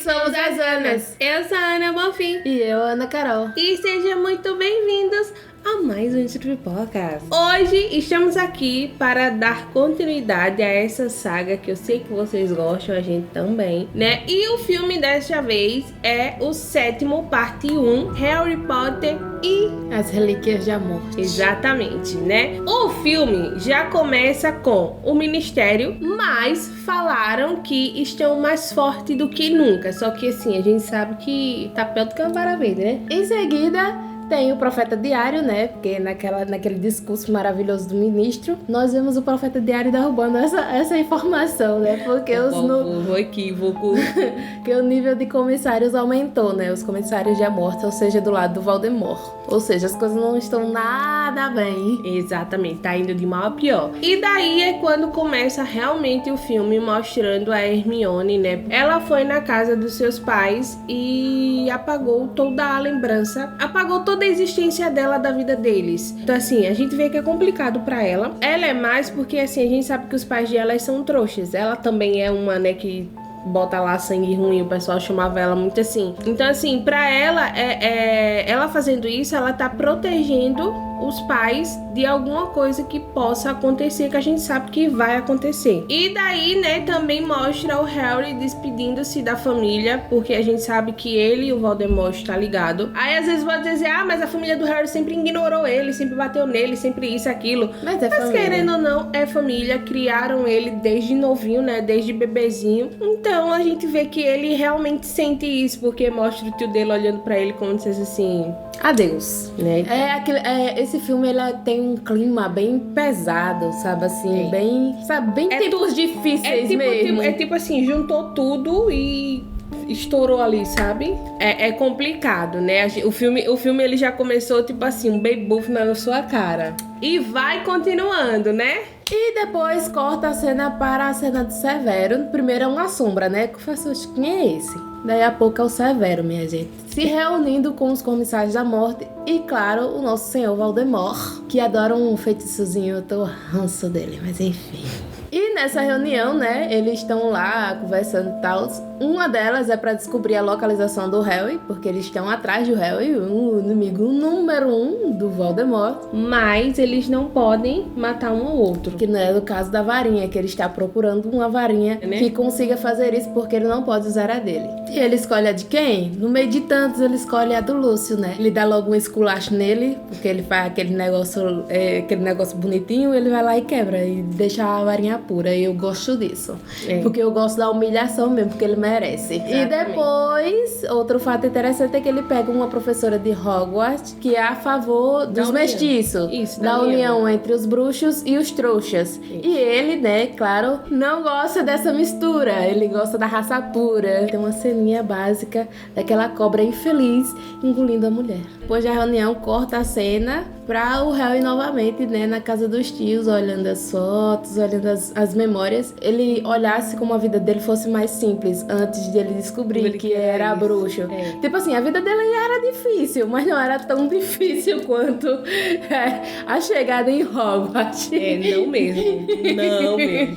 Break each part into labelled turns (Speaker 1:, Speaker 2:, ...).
Speaker 1: somos as Anas.
Speaker 2: Eu sou a Ana Bonfim.
Speaker 1: E eu, Ana Carol.
Speaker 2: E sejam muito bem-vindos a mais um Entre Pipocas. Hoje estamos aqui para dar continuidade a essa saga que eu sei que vocês gostam, a gente também, né? E o filme desta vez é o 7º, parte 1, Harry Potter e
Speaker 1: as Relíquias da Morte.
Speaker 2: Exatamente, né? O filme já começa com o Ministério, mas falaram que estão mais fortes do que nunca. Só que assim, a gente sabe que tá pior do que uma vara verde, né?
Speaker 1: Em seguida, tem o Profeta Diário, né? Porque naquele discurso maravilhoso do ministro, nós vemos o Profeta Diário derrubando essa informação, né? Porque
Speaker 2: o equívoco.
Speaker 1: que o nível de comissários aumentou, né? Os comissários da morte, ou seja, do lado do Voldemort. Ou seja, as coisas não estão nada bem.
Speaker 2: Exatamente, tá indo de mal a pior. E daí é quando começa realmente o filme mostrando a Hermione, né? Ela foi na casa dos seus pais e apagou toda a lembrança, apagou toda a existência dela da vida deles. Então assim, a gente vê que é complicado pra ela. Ela é mais porque assim, a gente sabe que os pais dela são trouxas. Ela também é uma, né, que bota lá sangue ruim, o pessoal chamava ela muito assim. Então assim, pra ela, ela fazendo isso, ela tá protegendo os pais de alguma coisa que possa acontecer, que a gente sabe que vai acontecer. E daí, né, também mostra o Harry despedindo-se da família, porque a gente sabe que ele e o Voldemort está ligado. Aí às vezes pode dizer, mas a família do Harry sempre ignorou ele, sempre bateu nele, sempre isso, aquilo. Mas querendo ou não, é família, criaram ele desde novinho, né, desde bebezinho. Então a gente vê que ele realmente sente isso, porque mostra o tio dele olhando pra ele como se fosse assim, adeus, né?
Speaker 1: Esse filme, ele tem um clima bem pesado, sabe, assim, bem tempos difíceis mesmo.
Speaker 2: É tipo assim, juntou tudo e estourou ali, sabe? É complicado, né? O filme ele já começou tipo assim, um baby buff na sua cara. E vai continuando, né?
Speaker 1: E depois corta a cena para a cena de Severo. Primeiro é uma sombra, né? Que eu faço, quem é esse? Daí a pouco é o Severo, minha gente. Se reunindo com os comissários da morte e, claro, o nosso senhor Voldemort, que adora um feitiçozinho, eu tô ranço dele, mas enfim. E nessa reunião, né, eles estão lá conversando e tal. Uma delas é pra descobrir a localização do Harry, porque eles estão atrás do Harry, o inimigo número 1 do Voldemort.
Speaker 2: Mas eles não podem matar um ao outro.
Speaker 1: Que não é do caso da varinha, que ele está procurando uma varinha que consiga fazer isso, porque ele não pode usar a dele. E ele escolhe a de quem? No meio de tantos, ele escolhe a do Lúcio, né? Ele dá logo um esculacho nele, porque ele faz aquele negócio bonitinho, ele vai lá e quebra, e deixa a varinha pura. E eu gosto disso. Porque eu gosto da humilhação mesmo, porque ele merece. Exatamente. E depois, outro fato interessante é que ele pega uma professora de Hogwarts, que é a favor dos mestiços.
Speaker 2: Isso,
Speaker 1: da união entre os bruxos e os trouxas. Isso. E ele, né, claro, não gosta dessa mistura. Ele gosta da raça pura. Tem uma ceninha básica daquela cobra infeliz engolindo a mulher. Depois da reunião, corta a cena pra o Harry novamente, né, na casa dos tios, olhando as fotos, olhando as memórias. Ele olhasse como a vida dele fosse mais simples antes de ele descobrir que era bruxo. Tipo assim, a vida dele era difícil, mas não era tão difícil quanto a chegada em Hogwarts.
Speaker 2: Não mesmo. Não mesmo.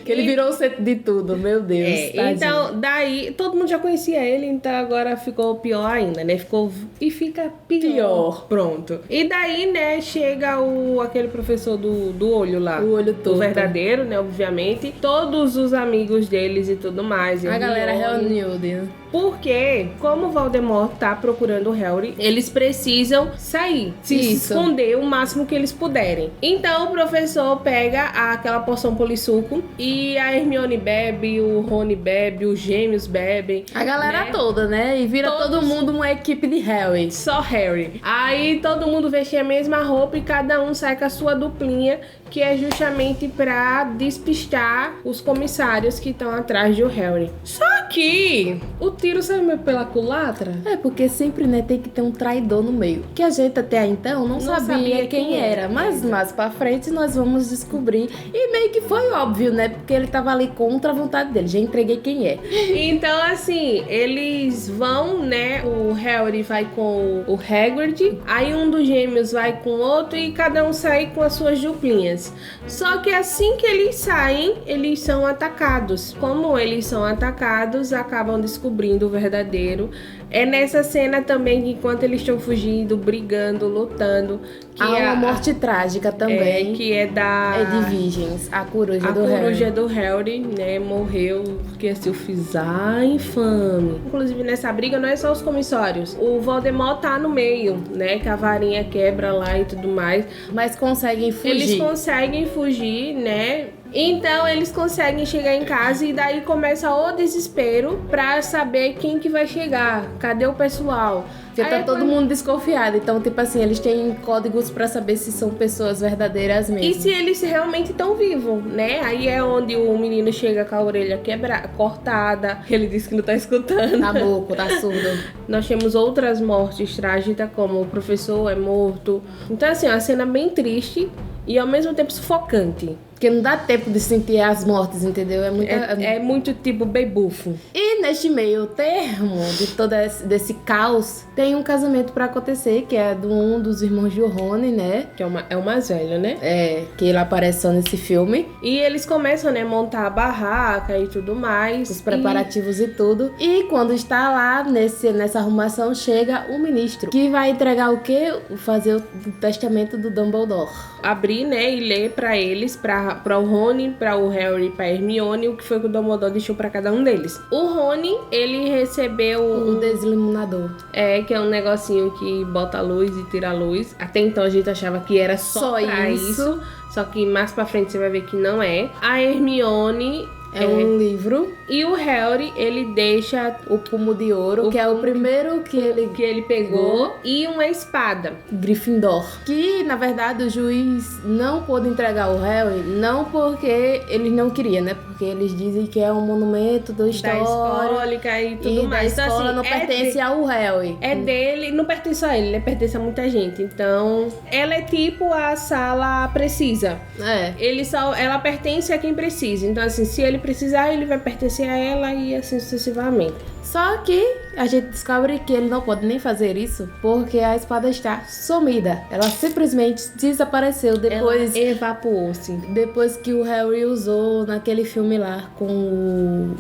Speaker 1: Que ele virou o centro de tudo, meu Deus.
Speaker 2: Então, daí, todo mundo já conhecia ele, então agora ficou pior ainda, né? Fica pior. Pronto. E daí, né, chega aquele professor do olho lá.
Speaker 1: O olho todo.
Speaker 2: O verdadeiro, né, obviamente. Todos os amigos deles e tudo mais.
Speaker 1: A galera reuniu, né?
Speaker 2: Porque, como o Voldemort tá procurando o Harry, eles precisam sair, se esconder o máximo que eles puderem. Então, o professor pega aquela poção polissuco e a Hermione bebe, o Rony bebe, os gêmeos bebem.
Speaker 1: A galera toda, né? E vira todo mundo uma equipe de Harry.
Speaker 2: Só Harry. Aí, todo mundo veste a mesma roupa e cada um sai com a sua duplinha, que é justamente pra despistar os comissários que estão atrás do Harry. Só que o tiro saiu pela culatra.
Speaker 1: Porque sempre, né, tem que ter um traidor no meio. Que a gente até então não sabia quem era. Mas mais pra frente nós vamos descobrir. E meio que foi óbvio, né? Porque ele tava ali contra a vontade dele. Já entreguei quem é.
Speaker 2: Então, assim, eles vão, né? O Harry vai com o Hagrid. Aí um dos gêmeos vai com o outro e cada um sai com as suas duplinhas. Só que assim que eles saem, eles são atacados. Como eles são atacados, aliados acabam descobrindo o verdadeiro. É nessa cena também que enquanto eles estão fugindo, brigando, lutando, que
Speaker 1: há uma morte trágica também.
Speaker 2: Que é da...
Speaker 1: É de Virgens, a coruja do Harry.
Speaker 2: A coruja do Harry, né, morreu porque se o fiz, infame. Inclusive nessa briga não é só os comissórios. O Voldemort tá no meio, né, que a varinha quebra lá e tudo mais.
Speaker 1: Mas conseguem fugir.
Speaker 2: Eles conseguem fugir, né? Então eles conseguem chegar em casa e daí começa o desespero pra saber quem que vai chegar, cadê o pessoal.
Speaker 1: Porque tá todo mundo desconfiado, então tipo assim, eles têm códigos pra saber se são pessoas verdadeiras mesmo.
Speaker 2: E se eles realmente estão vivos, né? Aí é onde o menino chega com a orelha cortada, ele diz que não tá escutando.
Speaker 1: Tá louco, tá surdo.
Speaker 2: Nós temos outras mortes trágicas, como o professor é morto. Então assim, é uma cena bem triste e ao mesmo tempo sufocante.
Speaker 1: Porque não dá tempo de sentir as mortes, entendeu?
Speaker 2: É muito tipo bebufo.
Speaker 1: E neste meio termo de todo desse caos, tem um casamento pra acontecer, que é de um dos irmãos de Rony, né?
Speaker 2: Que é o mais velho, né?
Speaker 1: É, que ele aparece só nesse filme.
Speaker 2: E eles começam, né, montar a barraca e tudo mais.
Speaker 1: Os preparativos e tudo. E quando está lá, nessa arrumação, chega o ministro, que vai entregar o quê? Fazer o testamento do Dumbledore.
Speaker 2: Abrir, né, e ler pra eles, pra o Rony, pra o Harry, pra Hermione, o que foi que o Dumbledore deixou pra cada um deles. O Rony, ele recebeu
Speaker 1: um desiluminador.
Speaker 2: Que é um negocinho que bota a luz e tira a luz. Até então a gente achava que era só pra isso. Só que mais pra frente você vai ver que não é. A Hermione...
Speaker 1: É um livro.
Speaker 2: E o Harry, ele deixa
Speaker 1: o Pomo de Ouro, que é o primeiro que ele pegou.
Speaker 2: E uma espada.
Speaker 1: Gryffindor. Que, na verdade, o juiz não pôde entregar o Harry, não porque eles não queriam, né? Porque eles dizem que é um monumento da
Speaker 2: histórica e tudo mais.
Speaker 1: Da escola não pertence ao Harry.
Speaker 2: É dele, não pertence a ele, pertence a muita gente. Então, ela é tipo a sala precisa. Ela pertence a quem precisa. Então, assim, se ele precisar, ele vai pertencer a ela e assim sucessivamente.
Speaker 1: Só que a gente descobre que ele não pode nem fazer isso porque a espada está sumida. Ela simplesmente desapareceu depois.
Speaker 2: Ela evaporou-se.
Speaker 1: Depois que o Harry usou naquele filme lá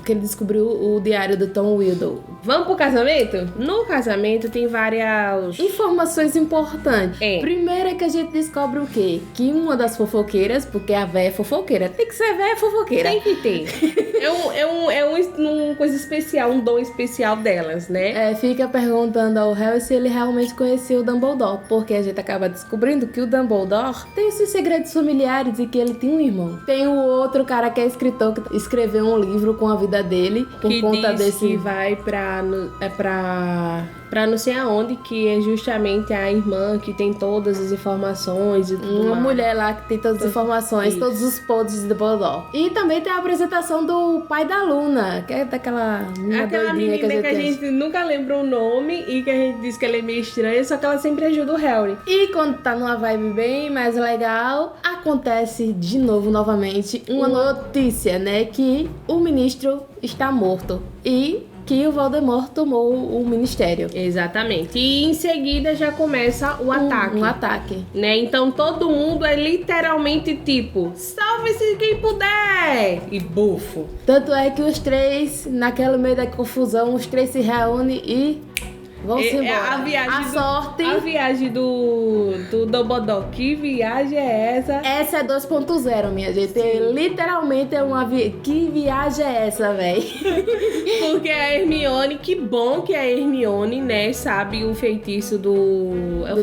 Speaker 1: que ele descobriu o diário do Tom Riddle.
Speaker 2: Vamos pro casamento? No casamento tem várias
Speaker 1: informações importantes. Primeiro é que a gente descobre o quê? Que uma das fofoqueiras, porque a véia é fofoqueira, tem que ser véia fofoqueira.
Speaker 2: Tem que ter. uma coisa especial, um dom especial delas, né?
Speaker 1: Fica perguntando ao Harry se ele realmente conhecia o Dumbledore, porque a gente acaba descobrindo que o Dumbledore tem os seus segredos familiares e que ele tem um irmão. Tem o outro cara que é escritor, que escreveu um livro com a vida dele, por
Speaker 2: que
Speaker 1: conta
Speaker 2: diz
Speaker 1: desse...
Speaker 2: que vai pra não sei aonde, que é justamente a irmã que tem todas as informações e tudo mais.
Speaker 1: Mulher lá que tem todas as informações, todos os podres do Dumbledore. E também tem a apresentação do pai da Luna, que é daquela menina
Speaker 2: que a gente nunca lembra o nome e que a gente diz que ela é meio estranha, só que ela sempre ajuda o Harry.
Speaker 1: E quando tá numa vibe bem mais legal, acontece de novo, novamente, uma notícia, né? Que o ministro está morto e que o Voldemort tomou o ministério.
Speaker 2: Exatamente. E em seguida já começa o ataque.
Speaker 1: Um ataque.
Speaker 2: Né? Então todo mundo é literalmente tipo, salve-se quem puder! E bufo.
Speaker 1: Tanto é que os três, naquele meio da confusão, os três se reúnem e vão-se embora.
Speaker 2: A viagem do Dumbledore. Que viagem é essa?
Speaker 1: Essa é 2.0, minha gente. Literalmente é uma Que viagem é essa, véi?
Speaker 2: Porque a Hermione, que bom que a Hermione, né, sabe o feitiço do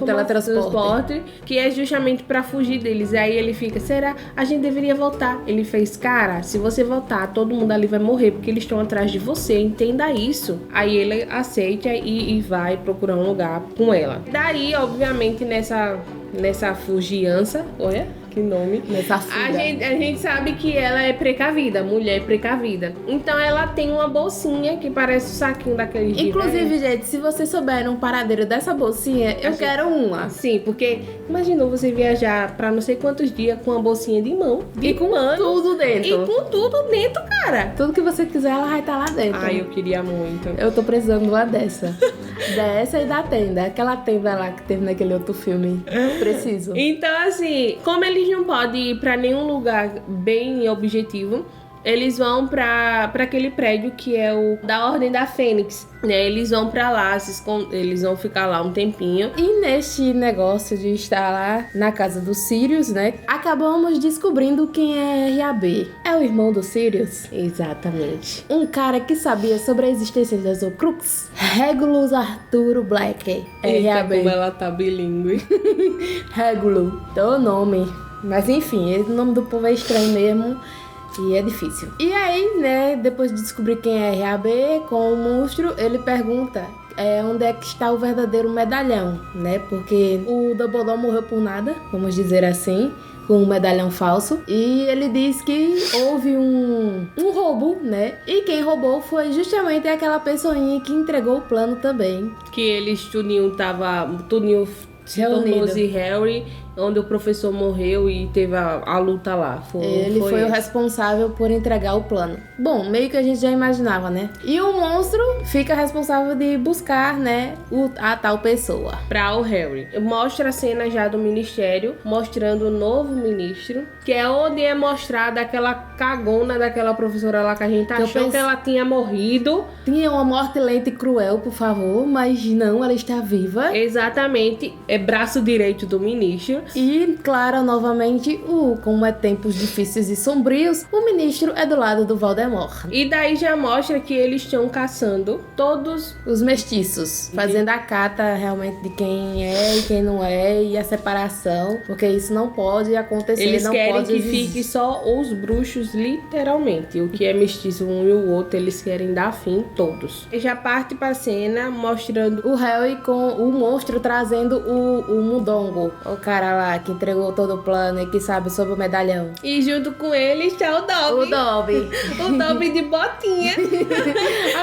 Speaker 2: teletransporte, que é justamente pra fugir deles. E aí ele fica, será? A gente deveria voltar. Ele fez, cara, se você voltar, todo mundo ali vai morrer, porque eles estão atrás de você, entenda isso. Aí ele aceita e vai procurar um lugar com ela. Daí, obviamente, nessa fugiança, olha que nome,
Speaker 1: nessa fuga.
Speaker 2: A gente sabe que ela é precavida, mulher precavida. Então ela tem uma bolsinha que parece o saquinho daquele dia.
Speaker 1: Inclusive, gente, se vocês souberem um paradeiro dessa bolsinha, eu quero uma.
Speaker 2: Sim, porque imaginou você viajar pra não sei quantos dias com uma bolsinha de mão.
Speaker 1: E com tudo dentro.
Speaker 2: E com tudo dentro, cara.
Speaker 1: Tudo que você quiser, ela vai estar lá dentro.
Speaker 2: Ai, eu queria muito.
Speaker 1: Eu tô precisando de uma dessa. Dessa e da tenda. Aquela tenda lá que teve naquele outro filme. Preciso.
Speaker 2: Então, assim, como eles não podem ir pra nenhum lugar bem objetivo, eles vão pra aquele prédio que é o da Ordem da Fênix, né? Eles vão pra lá, eles vão ficar lá um tempinho.
Speaker 1: E neste negócio de estar lá na casa do Sirius, né? Acabamos descobrindo quem é RAB. É o irmão do Sirius?
Speaker 2: Exatamente.
Speaker 1: Um cara que sabia sobre a existência das Horcrux. Regulus Arturo Black.
Speaker 2: Eita, como ela tá bilíngue.
Speaker 1: Regulus. Teu nome. Mas enfim, o nome do povo é estranho mesmo. E é difícil. E aí, né, depois de descobrir quem é RAB com o monstro, ele pergunta onde é que está o verdadeiro medalhão, né? Porque o Dumbledore morreu por nada, vamos dizer assim, com um medalhão falso. E ele diz que houve um roubo, né? E quem roubou foi justamente aquela pessoinha que entregou o plano também.
Speaker 2: Que eles, Tuninho se tornou-se Harry, onde o professor morreu e teve a luta lá.
Speaker 1: Ele foi o responsável por entregar o plano. Bom, meio que a gente já imaginava, né? E o monstro fica responsável de buscar, né, a tal pessoa.
Speaker 2: Pra o Harry. Mostra a cena já do ministério, mostrando o novo ministro, que é onde é mostrada aquela cagona daquela professora lá que a gente achou que ela tinha morrido.
Speaker 1: Tinha uma morte lenta e cruel, por favor, mas não, ela está viva.
Speaker 2: Exatamente, é braço direito do ministro.
Speaker 1: E, claro, novamente, como é tempos difíceis e sombrios, o ministro é do lado do Voldemort.
Speaker 2: E daí já mostra que eles estão caçando todos
Speaker 1: os mestiços, fazendo a cata realmente de quem é e quem não é, e a separação, porque isso não pode acontecer.
Speaker 2: Eles
Speaker 1: não
Speaker 2: querem
Speaker 1: pode
Speaker 2: que
Speaker 1: existir.
Speaker 2: fique só os bruxos, literalmente. O que é mestiço um e o outro, eles querem dar fim todos. E já parte pra cena mostrando
Speaker 1: o Harry com o monstro trazendo o Mundongo, o cara lá que entregou todo o plano e que sabe sobre o medalhão.
Speaker 2: E junto com ele está o Dobby.
Speaker 1: O Dobby.
Speaker 2: O Dobby de botinha.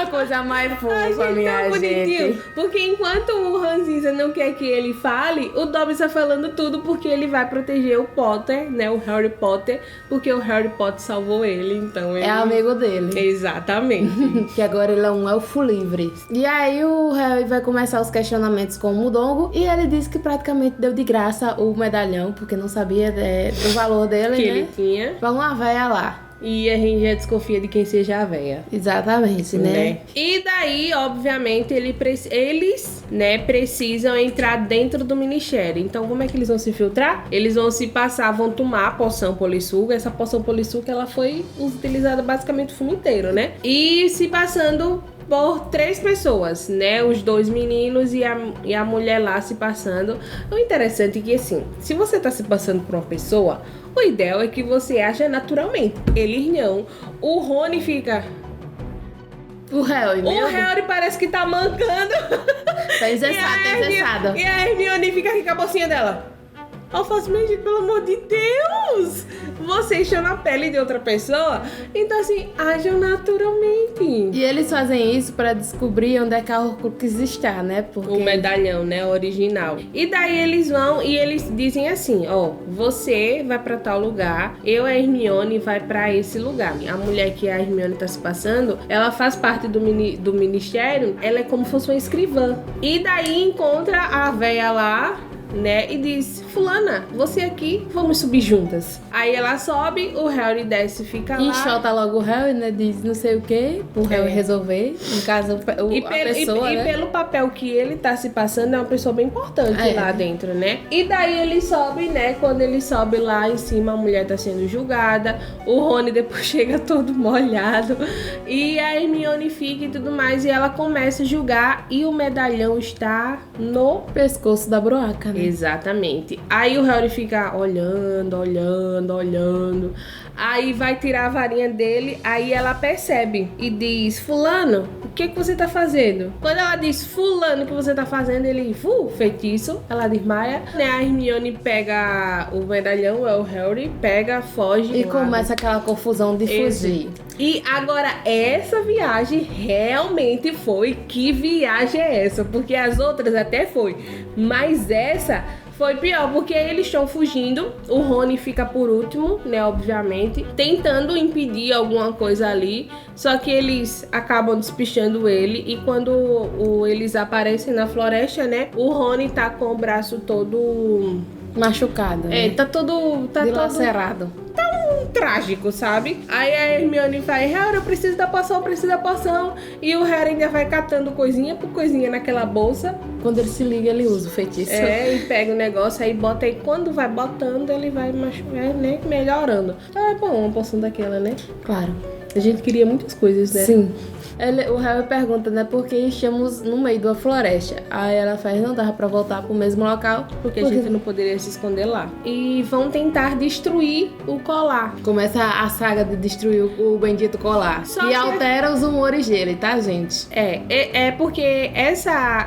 Speaker 1: A coisa mais fofa, minha
Speaker 2: bonitinho.
Speaker 1: gente.
Speaker 2: Porque enquanto o Ranzinza não quer que ele fale, o Dobby está falando tudo porque ele vai proteger o Potter, né? O Harry Potter, porque o Harry Potter salvou ele, então ele...
Speaker 1: É amigo dele.
Speaker 2: Exatamente.
Speaker 1: Que agora ele é um elfo livre. E aí o Harry vai começar os questionamentos com o Mundongo e ele diz que praticamente deu de graça o medalhão, porque não sabia do valor dele,
Speaker 2: que
Speaker 1: né?
Speaker 2: ele tinha.
Speaker 1: Vamos uma véia lá.
Speaker 2: E a gente já desconfia de quem seja a véia.
Speaker 1: Exatamente, né?
Speaker 2: E daí, obviamente, eles, né, precisam entrar dentro do ministério. Então, como é que eles vão se filtrar? Eles vão se passar, vão tomar a poção polissuga. Essa poção polissuga, ela foi utilizada basicamente o filme inteiro, né? E se passando por 3 pessoas, né? Os 2 meninos e a mulher lá se passando. O interessante é que, assim, se você tá se passando por uma pessoa, o ideal é que você aja naturalmente. Eles não. O Rony fica...
Speaker 1: O Harry, né?
Speaker 2: O Harry parece que tá mancando.
Speaker 1: Tá engessado.
Speaker 2: E a Hermione fica aqui com a bolsinha dela. Eu faço, minha gente, pelo amor de Deus! Você está na pele de outra pessoa, então assim, ajam naturalmente.
Speaker 1: E eles fazem isso para descobrir onde é que a Horcrux está, né? Porque...
Speaker 2: O medalhão, né, original. E daí eles vão e eles dizem assim, ó, você vai para tal lugar, eu, a Hermione, vai para esse lugar. A mulher que a Hermione tá se passando, ela faz parte do ministério, ela é como se fosse uma escrivã. E daí encontra a véia lá, né, e diz, fulana, você aqui, vamos subir juntas. Aí ela sobe, o Harry desce e fica lá.
Speaker 1: Enxota logo o Harry, né, diz não sei o que, o Harry resolver, no caso,
Speaker 2: né? Pelo papel que ele tá se passando, é uma pessoa bem importante lá dentro, né? E daí ele sobe, né, quando ele sobe lá em cima, a mulher tá sendo julgada, o Rony depois chega todo molhado, e a Hermione fica e tudo mais, e ela começa a julgar, e o medalhão está no
Speaker 1: pescoço da broaca, né?
Speaker 2: Exatamente. Aí o Harry fica olhando. Aí vai tirar a varinha dele, aí ela percebe e diz, fulano, o que você tá fazendo? Quando ela diz, fulano, o que você tá fazendo? Ele, feitiço. Ela desmaia. A Hermione pega o medalhão, é o Harry, pega, foge.
Speaker 1: E começa aquela confusão de fugir.
Speaker 2: E agora, essa viagem realmente foi. Que viagem é essa? Porque as outras até foi. Mas essa foi pior, porque eles estão fugindo. O Rony fica por último, né? Obviamente. Tentando impedir alguma coisa ali. Só que eles acabam despichando ele. E quando eles aparecem na floresta, né? O Rony tá com o braço todo...
Speaker 1: machucado, né?
Speaker 2: Tá todo...
Speaker 1: dilacerado.
Speaker 2: trágico, sabe? Aí a Hermione vai, Harry, eu preciso da poção, e o Harry ainda vai catando coisinha por coisinha naquela bolsa.
Speaker 1: Quando ele se liga, ele usa o feitiço.
Speaker 2: E pega o negócio, aí bota, e quando vai botando, ele vai né, melhorando. Então é bom uma poção daquela, né?
Speaker 1: Claro.
Speaker 2: A gente queria muitas coisas, né?
Speaker 1: Sim. O Harry pergunta, né, por que estamos no meio de uma floresta. Aí ela faz, não dava pra voltar pro mesmo local.
Speaker 2: Porque a gente não poderia se esconder lá. E vão tentar destruir o colar.
Speaker 1: Começa a saga de destruir o bendito colar. E altera os humores dele, tá, gente?
Speaker 2: É porque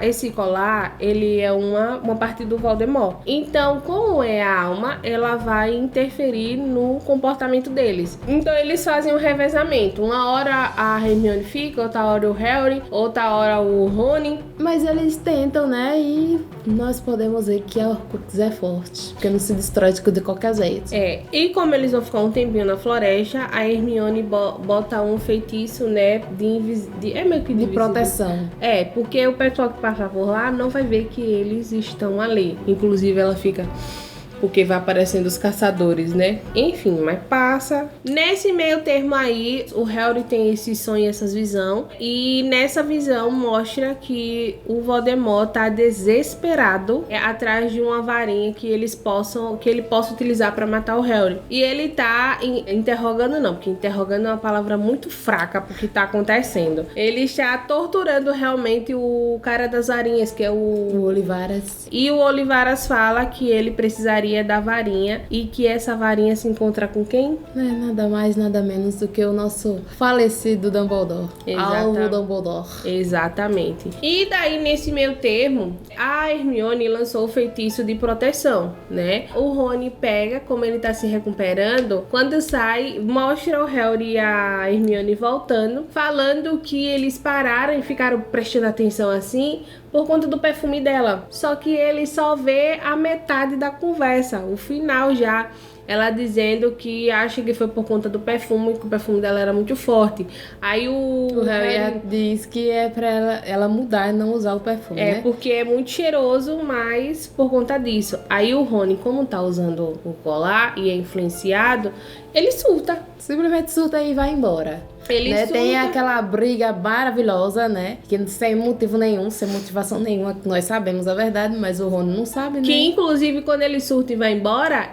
Speaker 2: esse colar, ele é uma parte do Voldemort. Então, como é a alma, ela vai interferir no comportamento deles. Então, eles fazem um revezamento. Uma hora a Hermione fica, outra hora o Harry, outra hora o Rony.
Speaker 1: Mas eles tentam, né? E nós podemos ver que a Horcrux é forte, porque não se destrói de qualquer jeito.
Speaker 2: E como eles vão ficar um tempinho na floresta, a Hermione bota um feitiço, né? Meio que de
Speaker 1: proteção.
Speaker 2: Porque o pessoal que passa por lá não vai ver que eles estão ali. Inclusive, ela fica... porque vai aparecendo os caçadores, né? Enfim, mas passa. Nesse meio termo aí, o Harry tem esse sonho, essas visões. E nessa visão mostra que o Voldemort tá desesperado atrás de uma varinha que ele possa utilizar para matar o Harry. E ele tá interrogando, não, porque interrogando é uma palavra muito fraca porque tá acontecendo. Ele está torturando realmente o cara das varinhas, que é o
Speaker 1: Olivaras.
Speaker 2: E o Olivaras fala que ele precisaria da varinha e que essa varinha se encontra com quem?
Speaker 1: Nada mais, nada menos do que o nosso falecido Dumbledore. Alvo Dumbledore.
Speaker 2: Exatamente. E daí, nesse meio termo, a Hermione lançou o feitiço de proteção, né? O Rony pega, como ele tá se recuperando, quando sai, mostra o Harry e a Hermione voltando, falando que eles pararam e ficaram prestando atenção assim por conta do perfume dela. Só que ele só vê a metade da conversa, o final já. Ela dizendo que acha que foi por conta do perfume, que o perfume dela era muito forte. Aí o
Speaker 1: Harry diz que é pra ela mudar e não usar o perfume, né?
Speaker 2: Porque é muito cheiroso, mas por conta disso. Aí o Rony, como tá usando o colar e é influenciado, ele surta.
Speaker 1: Simplesmente surta e vai embora. Né? Tem aquela briga maravilhosa, né? Que sem motivo nenhum, sem motivação nenhuma. Nós sabemos a verdade, mas o Rony não sabe, né?
Speaker 2: Que inclusive quando ele surta e vai embora,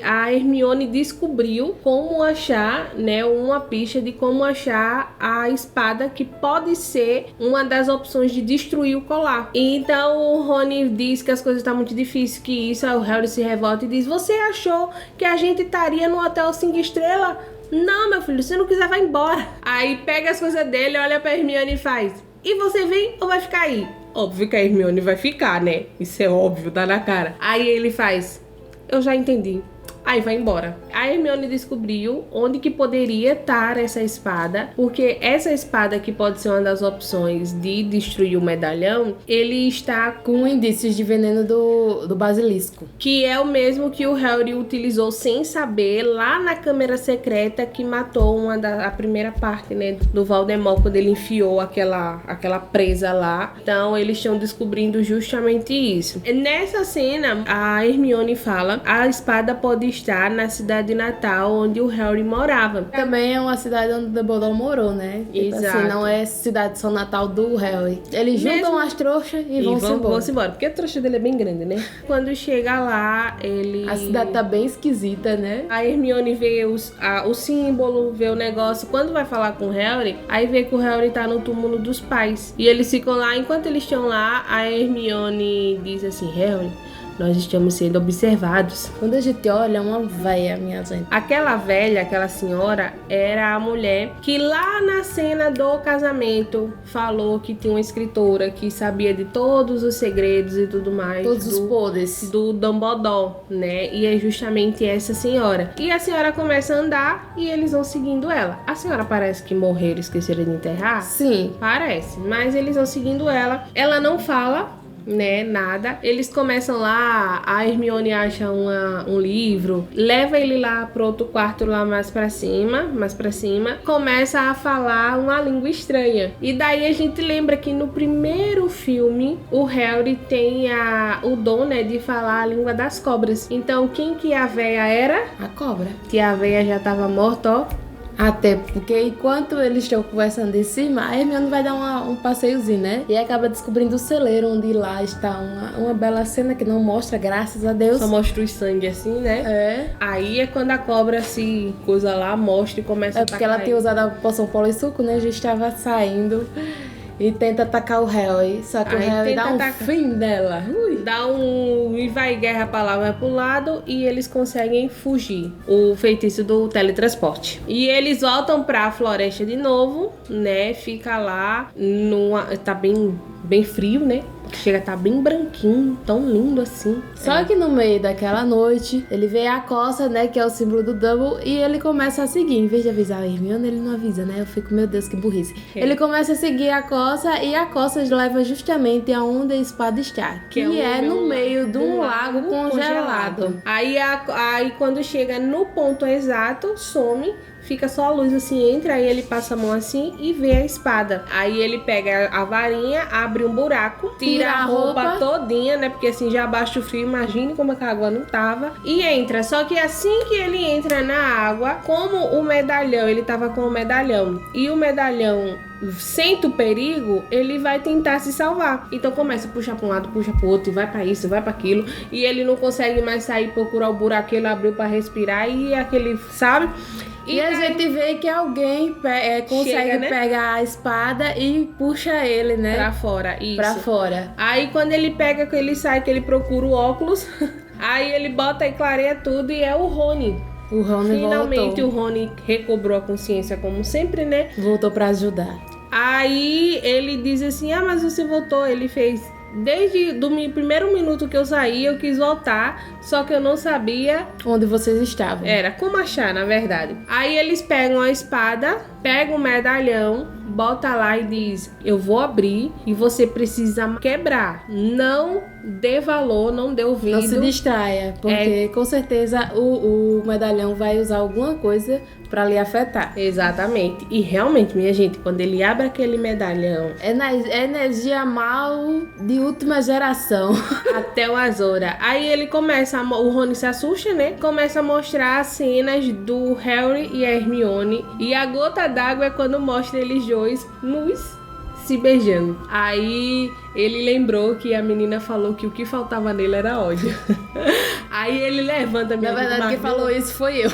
Speaker 2: a Hermione descobriu como achar, né? Uma pista de como achar a espada que pode ser uma das opções de destruir o colar. Então o Rony diz que as coisas estão muito difíceis, que isso, aí o Harry se revolta e diz: você achou que a gente estaria no hotel 5 estrelas? Não, meu filho, se não quiser, vai embora. Aí pega as coisas dele, olha pra Hermione e faz: e você vem ou vai ficar aí? Óbvio que a Hermione vai ficar, né? Isso é óbvio, tá na cara. Aí ele faz: eu já entendi. Aí vai embora. A Hermione descobriu onde que poderia estar essa espada, porque essa espada, que pode ser uma das opções de destruir o medalhão, ele está
Speaker 1: com indícios de veneno do basilisco,
Speaker 2: que é o mesmo que o Harry utilizou sem saber lá na câmara secreta que matou a primeira parte, né, do Voldemort, quando ele enfiou aquela presa lá. Então eles estão descobrindo justamente isso. Nessa cena, a Hermione fala: a espada pode estar na cidade natal onde o Harry morava.
Speaker 1: Também é uma cidade onde o Dumbledore morou, né?
Speaker 2: Exato.
Speaker 1: Assim, não é cidade só natal do Harry. Eles juntam as trouxas e vão se embora.
Speaker 2: Porque a trouxa dele é bem grande, né? Quando chega lá,
Speaker 1: a cidade tá bem esquisita, né?
Speaker 2: A Hermione vê o símbolo, vê o negócio. Quando vai falar com o Harry, aí vê que o Harry tá no túmulo dos pais. E eles ficam lá. Enquanto eles estão lá, a Hermione diz assim: Harry, nós estamos sendo observados.
Speaker 1: Quando a gente olha, uma véia, minha gente.
Speaker 2: Aquela velha, aquela senhora, era a mulher que lá na cena do casamento falou que tinha uma escritora que sabia de todos os segredos e tudo mais.
Speaker 1: Todos os podres.
Speaker 2: Do Dumbledore, né? E é justamente essa senhora. E a senhora começa a andar e eles vão seguindo ela. A senhora parece que morreram e esqueceram de enterrar?
Speaker 1: Sim.
Speaker 2: Parece. Mas eles vão seguindo ela. Ela não fala, né? Nada. Eles começam lá, a Hermione acha um livro, leva ele lá pro outro quarto lá mais pra cima, começa a falar uma língua estranha. E daí a gente lembra que no primeiro filme, o Harry tem o dom, né, de falar a língua das cobras. Então, quem que a véia era?
Speaker 1: A cobra.
Speaker 2: Que a véia já tava morta, ó.
Speaker 1: Até porque enquanto eles estão conversando de cima, a Hermione vai dar um passeiozinho, né? E acaba descobrindo o celeiro, onde lá está uma bela cena que não mostra, graças a Deus.
Speaker 2: Só mostra o sangue assim, né?
Speaker 1: É.
Speaker 2: Aí é quando a cobra se coisa lá, mostra e começa a
Speaker 1: atacar. É porque ela tinha usado a poção polissuco, né? Já estava saindo e tenta atacar o Harry. Só que aí o Harry dá fim dela.
Speaker 2: Dá e vai guerra pra lá, vai pro lado e eles conseguem fugir. O feitiço do teletransporte. E eles voltam pra floresta de novo, né? Fica lá, tá bem frio, né? Chega a estar bem branquinho, tão lindo assim.
Speaker 1: Só que no meio daquela noite, ele vê a Coça, né, que é o símbolo do Double, e ele começa a seguir. Em vez de avisar a Hermione, ele não avisa, né? Eu fico, meu Deus, que burrice. Ele começa a seguir a Coça, e a Coça leva justamente aonde a espada está, que é no meio de um lago congelado.
Speaker 2: Aí quando chega no ponto exato, some. Fica só a luz assim, entra, aí ele passa a mão assim e vê a espada. Aí ele pega a varinha, abre um buraco, tira a roupa todinha, né? Porque assim, já abaixa o frio, imagine como a água não tava. E entra, só que assim que ele entra na água, como o medalhão, ele tava com o medalhão, e o medalhão sente o perigo, ele vai tentar se salvar. Então começa a puxar para um lado, puxa pro outro, e vai para isso, vai para aquilo, e ele não consegue mais sair, procurar o buraco que ele abriu para respirar, e aquele, sabe?
Speaker 1: E a gente vê que alguém consegue, né, pegar a espada e puxa ele, né?
Speaker 2: Pra fora, isso.
Speaker 1: Pra fora.
Speaker 2: Aí quando ele pega, que ele sai, que ele procura o óculos, aí ele bota e clareia tudo e é o Rony.
Speaker 1: O Rony
Speaker 2: Finalmente
Speaker 1: voltou.
Speaker 2: O Rony recobrou a consciência como sempre, né?
Speaker 1: Voltou pra ajudar.
Speaker 2: Aí ele diz assim, mas você voltou. Ele fez... Desde o primeiro minuto que eu saí, eu quis voltar, só que eu não sabia
Speaker 1: onde vocês estavam.
Speaker 2: Era como achar, na verdade. Aí eles pegam a espada, pegam o medalhão, bota lá e diz: eu vou abrir e você precisa quebrar. Não dê valor, não dê ouvido.
Speaker 1: Não se distraia, porque com certeza o medalhão vai usar alguma coisa pra lhe afetar.
Speaker 2: Exatamente. E realmente, minha gente, quando ele abre aquele medalhão...
Speaker 1: É energia mal de última geração.
Speaker 2: Até o Azora. Aí ele começa, o Rony se assusta, né? Começa a mostrar as cenas do Harry e a Hermione. E a gota d'água é quando mostra eles dois nus se beijando. Aí ele lembrou que a menina falou que o que faltava nele era ódio. Aí ele levanta, minha gente.
Speaker 1: Na verdade, quem falou isso foi eu.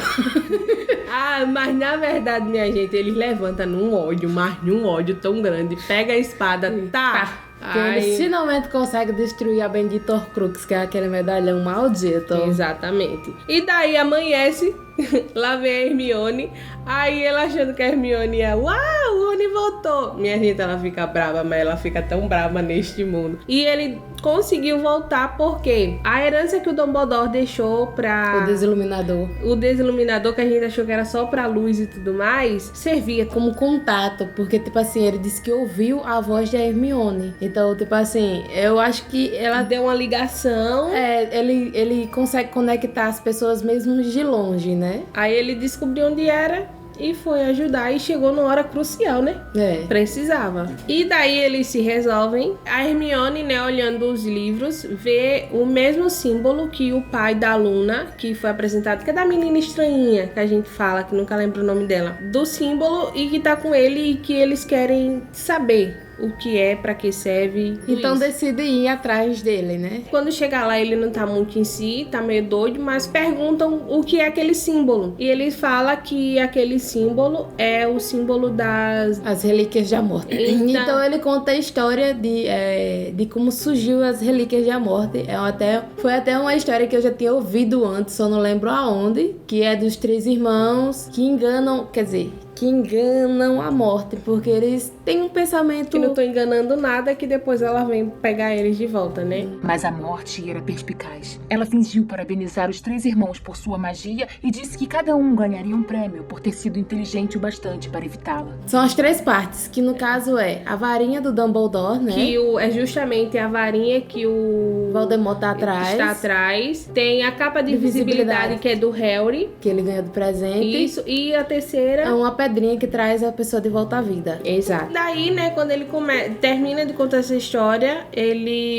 Speaker 2: Mas na verdade, minha gente, ele levanta num ódio, mas num ódio tão grande. Pega a espada, tá.
Speaker 1: Que ele finalmente consegue destruir a bendita Horcrux, que é aquele medalhão maldito.
Speaker 2: Exatamente. E daí amanhece, lá vem a Hermione, aí ela achando que a Hermione é, o Rony voltou. Minha gente, ela fica brava, mas ela fica tão brava neste mundo. E ele conseguiu voltar porque a herança que o Dumbledore deixou pra...
Speaker 1: O desiluminador.
Speaker 2: O desiluminador, que a gente achou que era só pra luz e tudo mais, servia
Speaker 1: como contato, porque, tipo assim, ele disse que ouviu a voz da Hermione. Então, tipo assim, eu acho que ela
Speaker 2: deu uma ligação.
Speaker 1: Ele consegue conectar as pessoas mesmo de longe, né?
Speaker 2: Aí ele descobriu onde era e foi ajudar e chegou numa hora crucial, né? Precisava. E daí eles se resolvem. A Hermione, né, olhando os livros, vê o mesmo símbolo que o pai da Luna, que foi apresentado, que é da menina estranhinha, que a gente fala, que nunca lembra o nome dela, do símbolo, e que tá com ele e que eles querem saber o que é, pra que serve.
Speaker 1: Então decide ir atrás dele, né?
Speaker 2: Quando chegar lá, ele não tá muito em si, tá meio doido, mas perguntam o que é aquele símbolo. E ele fala que aquele símbolo é o símbolo das...
Speaker 1: As relíquias da morte. Então ele conta a história de como surgiu as relíquias da morte. Foi até uma história que eu já tinha ouvido antes, só não lembro aonde, que é dos 3 irmãos que enganam, quer dizer... que enganam a morte, porque eles têm um pensamento...
Speaker 2: Que não tô enganando nada, que depois ela vem pegar eles de volta, né?
Speaker 3: Mas a morte era perspicaz. Ela fingiu parabenizar os 3 irmãos por sua magia e disse que cada um ganharia um prêmio por ter sido inteligente o bastante para evitá-la.
Speaker 1: São as 3 partes, que no caso é a varinha do Dumbledore, né?
Speaker 2: Que é justamente a varinha que o
Speaker 1: Voldemort tá atrás.
Speaker 2: Está atrás. Tem a capa de invisibilidade que é do Harry.
Speaker 1: Que ele ganha do presente.
Speaker 2: Isso. E a terceira...
Speaker 1: É uma pedrinha que traz a pessoa de volta à vida.
Speaker 2: Exato. Daí, né, quando ele termina de contar essa história,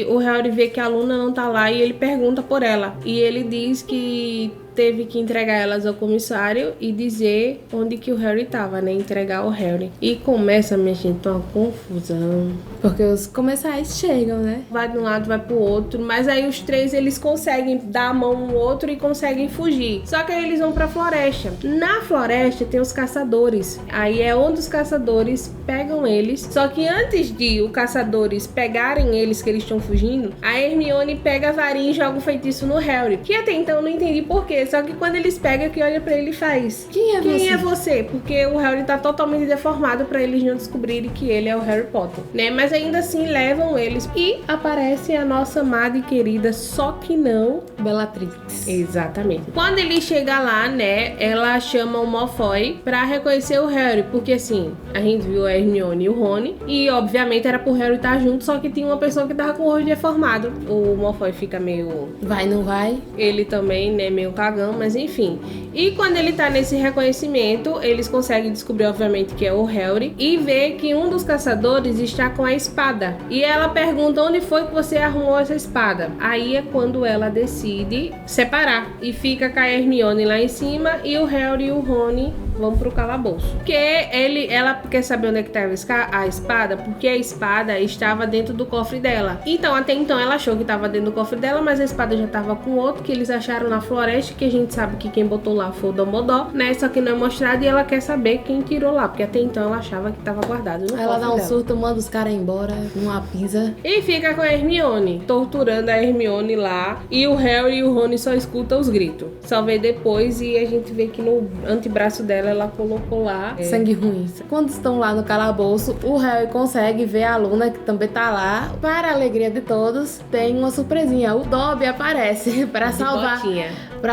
Speaker 2: o Harry vê que a Luna não tá lá e ele pergunta por ela. E ele diz que teve que entregar elas ao comissário e dizer onde que o Harry tava, né? Entregar o Harry. E começa, minha gente, uma confusão.
Speaker 1: Porque os comensais chegam, né?
Speaker 2: Vai de um lado, vai pro outro. Mas aí os 3, eles conseguem dar a mão um no outro e conseguem fugir. Só que aí eles vão pra floresta. Na floresta tem os caçadores. Aí é onde os caçadores pegam eles. Só que antes de os caçadores pegarem eles, que eles estão fugindo, a Hermione pega a varinha e joga um feitiço no Harry. Que até então eu não entendi por quê. Só que quando eles pegam, que olha pra ele e faz: Quem é você? Porque o Harry tá totalmente deformado pra eles não descobrirem que ele é o Harry Potter, né? Mas ainda assim levam eles. E aparece a nossa amada e querida, só que não...
Speaker 1: Bellatrix.
Speaker 2: Exatamente. Quando ele chega lá, né, ela chama o Malfoy pra reconhecer o Harry. Porque assim, a gente viu a Hermione e o Rony. E obviamente era pro Harry estar junto, só que tinha uma pessoa que tava com o rosto deformado. O Malfoy fica meio...
Speaker 1: Vai, não vai?
Speaker 2: Ele também, né, meio cagão. Mas enfim. E quando ele tá nesse reconhecimento, eles conseguem descobrir, obviamente, que é o Harry. E ver que um dos caçadores está com a espada. E ela pergunta: onde foi que você arrumou essa espada? Aí é quando ela decide separar. E fica com a Hermione lá em cima. E o Harry e o Rony vão pro calabouço. Porque ela quer saber onde é que tava a espada, porque a espada estava dentro do cofre dela. Então, até então, ela achou que estava dentro do cofre dela, mas a espada já estava com outro, que eles acharam na floresta, que a gente sabe que quem botou lá foi o Dumbledore, né? Só que não é mostrado e ela quer saber quem tirou lá, porque até então ela achava que estava guardado no cofre dela.
Speaker 1: Ela dá um surto, manda os caras embora, numa pisa.
Speaker 2: E fica com a Hermione, torturando a Hermione lá, e o Harry e o Rony só escutam os gritos. Só vê depois e a gente vê que no antebraço dela ela colocou lá
Speaker 1: sangue ruim. Quando estão lá no calabouço, o Harry consegue ver a Luna, que também tá lá. Para a alegria de todos, tem uma surpresinha. O Dobby aparece para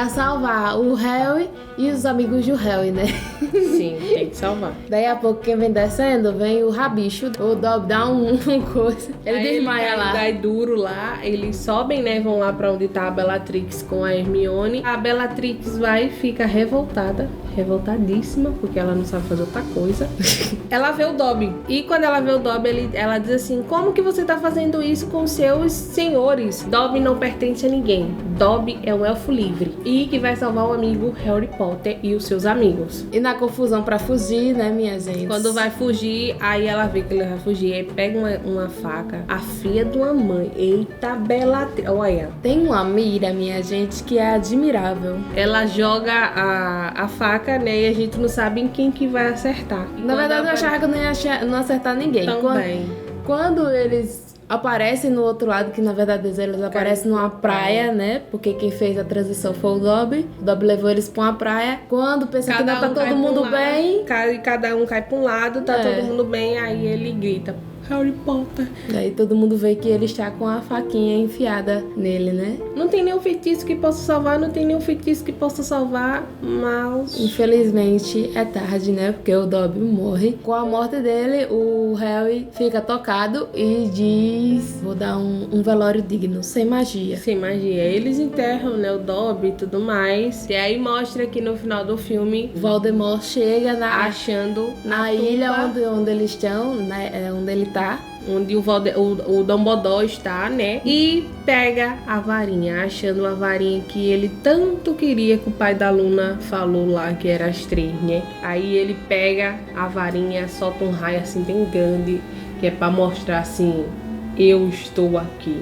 Speaker 1: salvar o Harry e os amigos do Harry, né?
Speaker 2: Sim, tem que salvar.
Speaker 1: Daí a pouco, quem vem descendo, vem o rabicho. O Dobby dá um coisa. Ele desmaia lá.
Speaker 2: Cai duro lá. Eles sobem, né? Vão lá pra onde tá a Bellatrix com a Hermione. A Bellatrix vai e fica revoltadíssima, porque ela não sabe fazer outra coisa. Ela vê o Dobby. E quando ela vê o Dobby, ela diz assim: como que você tá fazendo isso com seus senhores? Dobby não pertence a ninguém. Dobby é um elfo livre e que vai salvar o amigo Harry Potter e os seus amigos.
Speaker 1: E na confusão pra fugir, né, minha gente?
Speaker 2: Quando vai fugir, aí ela vê que ele vai fugir, aí pega uma faca, a filha de uma mãe. Eita, Bellatrix. Olha.
Speaker 1: Tem uma mira, minha gente, que é admirável.
Speaker 2: Ela joga a faca, né, e a gente não sabe em quem que vai acertar. E
Speaker 1: na verdade, eu achava que eu não ia acertar ninguém.
Speaker 2: Também.
Speaker 1: Quando eles aparecem no outro lado, que na verdade eles aparecem numa praia, né? Porque quem fez a transição foi o Dobby. O Dobby levou eles pra uma praia. Quando pensa que ainda tá todo mundo bem...
Speaker 2: Cada um cai pra um lado, tá todo mundo bem, aí ele grita: Harry Potter.
Speaker 1: Daí todo mundo vê que ele está com a faquinha enfiada nele, né?
Speaker 2: Não tem nenhum feitiço que possa salvar, mas...
Speaker 1: Infelizmente é tarde, né? Porque o Dobby morre. Com a morte dele, o Harry fica tocado e diz: vou dar um velório digno, sem magia.
Speaker 2: Sem magia. Eles enterram, né, o Dobby e tudo mais. E aí mostra que no final do filme,
Speaker 1: Voldemort chega
Speaker 2: achando
Speaker 1: na ilha onde eles estão, né? Onde ele tá.
Speaker 2: Onde o Dumbledore está, né? E pega a varinha, achando a varinha que ele tanto queria, que o pai da Luna falou lá, que era as 3, né? Aí ele pega a varinha, solta um raio assim bem grande, que é pra mostrar assim: eu estou aqui.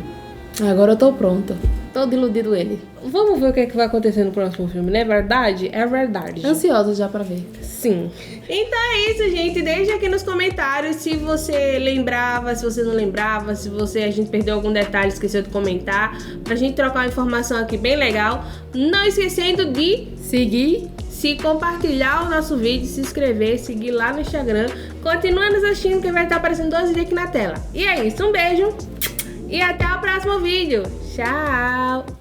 Speaker 1: Agora eu tô pronta. Todo iludido ele.
Speaker 2: Vamos ver o que é que vai acontecer no próximo filme, não é verdade? É verdade.
Speaker 1: Ansiosa já pra ver.
Speaker 2: Sim. Então é isso, gente. Deixa aqui nos comentários se você lembrava, se você não lembrava, se a gente perdeu algum detalhe, esqueceu de comentar, pra gente trocar uma informação aqui bem legal. Não esquecendo de se compartilhar o nosso vídeo, se inscrever, seguir lá no Instagram. Continua nos assistindo que vai estar aparecendo 12 dias aqui na tela. E é isso, um beijo e até o próximo vídeo. Tchau!